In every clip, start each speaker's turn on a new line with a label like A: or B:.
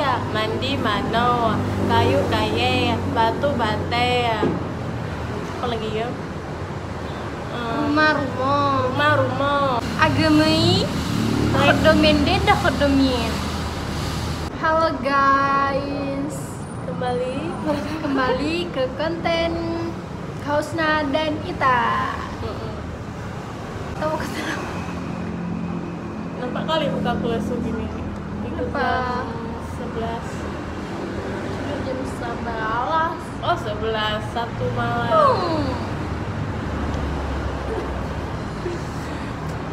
A: Iya, mandi mano, kayu kaye, batu bate. Apa lagi ya?
B: Rumah
A: Rumah.
B: Agamai Khodomende dah khodomin. Halo guys, kembali ke konten Kausna dan Ita. Tahu kata
A: Nampak kali buka kelas gini. Itu
B: Apa?
A: jam 11.
B: jam 11.
A: Oh 11, 1 malam.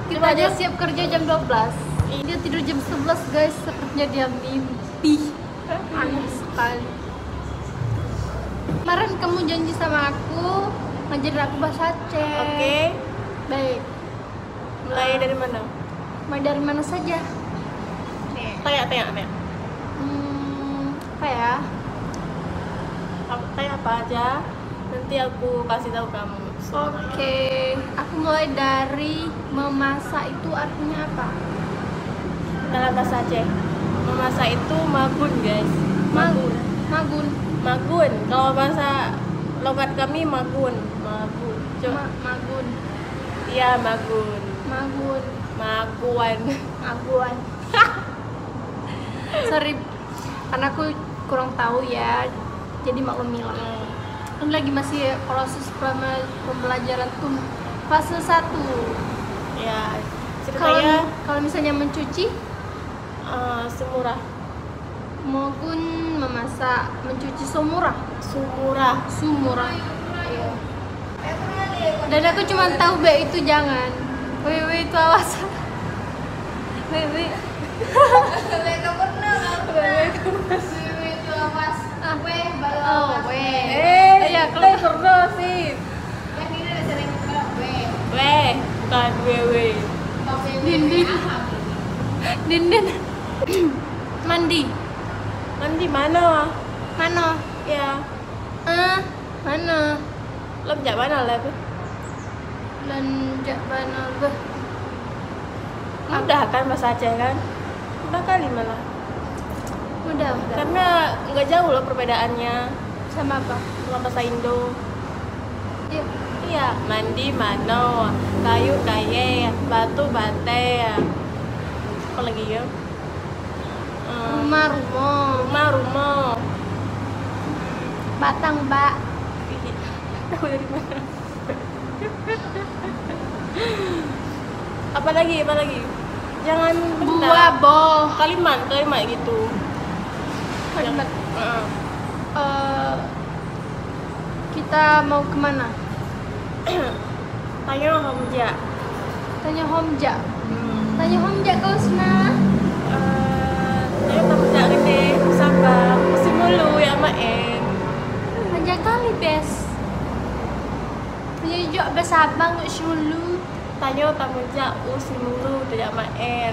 B: Kita aja siap kerja jam 12. Dia tidur jam 11 guys, sepertinya dia mimpi. Aneh sekali. Kemarin kamu janji sama aku ngajarin aku bahasa Aceh.
A: Oke.
B: Baik.
A: Mulai dari mana?
B: Mulai dari mana saja? Nih.
A: Tanya.
B: Apa ya?
A: Tanya apa aja. Nanti aku kasih tahu kamu.
B: Oke. Aku mulai dari memasak itu artinya apa?
A: Dalam bahasa Aceh, memasak itu magun guys.
B: Magun.
A: Magun. Kalau bahasa logat kami magun.
B: Magun.
A: Iya magun. Maguan.
B: Sorry, karena aku kurang tahu ya. Jadi maklumilah. Kan lagi masih proses pembelajaran tuh fase 1.
A: Ya ceritanya
B: Kalau misalnya mencuci,
A: semurah.
B: maupun memasak, mencuci sumurah. Iya. Dan aku cuma tahu B itu jangan. W itu awas. W itu awas. Oh, W.
A: Ya kalian pernah sih.
B: Yang ini ada sering W.
A: Bukan WW.
B: Dindin. Mandi
A: Mana?
B: mana?
A: Ya.
B: Mana?
A: Lâm mana lah?
B: Lanjak mana beh?
A: Udah kan bahasa Aceh kan? Udah kali malah.
B: Udah.
A: Karena nggak jauh loh perbedaannya
B: Sama apa?
A: sama bahasa Indo.
B: Iya.
A: Iya, mandi mano, kayu kaye, batu bate. Apa lagi ya?
B: Rumah. Batang bak.
A: Tahu dari mana? Apa lagi? Jangan benda.
B: Buah boh.
A: Kalimat gitu.
B: Kalimat. Kita mau kemana?
A: Tanya Hamja.
B: Tanya Homja kau sana.
A: Tanya Hamja gede, Sabang, musim mulu ya main.
B: Aja kali bes. Punya juga besabang sulu.
A: Tanya Hamja musim mulu tidak main.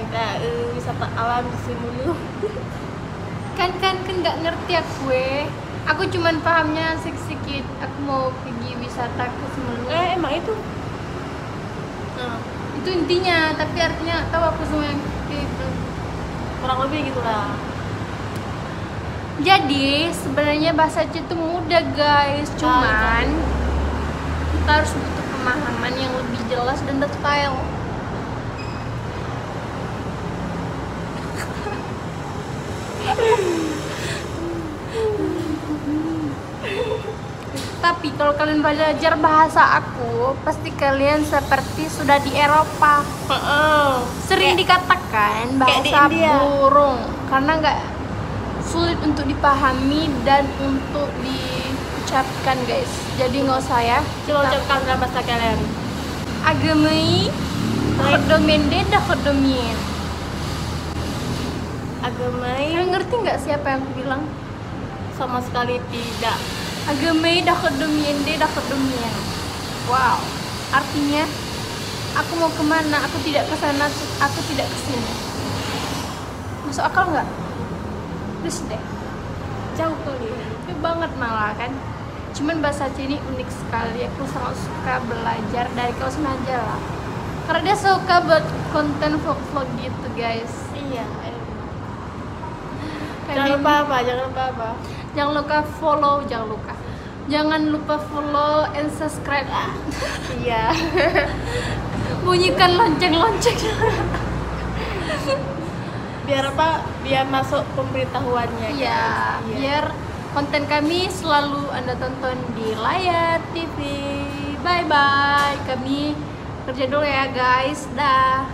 A: Wisata alam musim mulu.
B: Kan nggak ngerti aku cuman pahamnya sedikit. Aku mau pergi wisata ke Semelu.
A: Emang itu?
B: Itu intinya, tapi artinya tahu aku semua yang itu.
A: Kurang lebih gitulah.
B: Jadi sebenarnya bahasa Aceh itu mudah guys, cuman kita harus butuh pemahaman yang lebih jelas dan detail. Tapi kalau kalian belajar bahasa aku, pasti kalian seperti sudah di Eropa. Sering dikatakan bahasa burung karena nggak sulit untuk dipahami dan untuk diucapkan guys. Jadi nggak usah ya.
A: Coba ucapkan dalam bahasa kalian.
B: Agamai khodomende dah khodomin.
A: Agamai.
B: Kalian ngerti nggak siapa yang bilang?
A: Sama sekali tidak.
B: Agamai dah khodomende dah khodomin. Wow. Artinya aku mau kemana? Aku tidak ke sana. Aku tidak ke sini. Masuk akal nggak? Please deh.
A: Jauh kali.
B: Jauh banget malah kan. Cuman bahasa Aceh ini unik sekali. Aku sangat suka belajar dari kau sengaja lah. Karena dia suka buat konten vlog-vlog gitu guys.
A: Iya. Jangan lupa apa? Jangan
B: lupa follow and subscribe.
A: Iya.
B: Bunyikan lonceng-lonceng.
A: Biar apa? Biar masuk pemberitahuannya.
B: Iya, biar konten kami selalu Anda tonton di layar TV. Bye bye. Kami kerja dulu ya guys. Dah.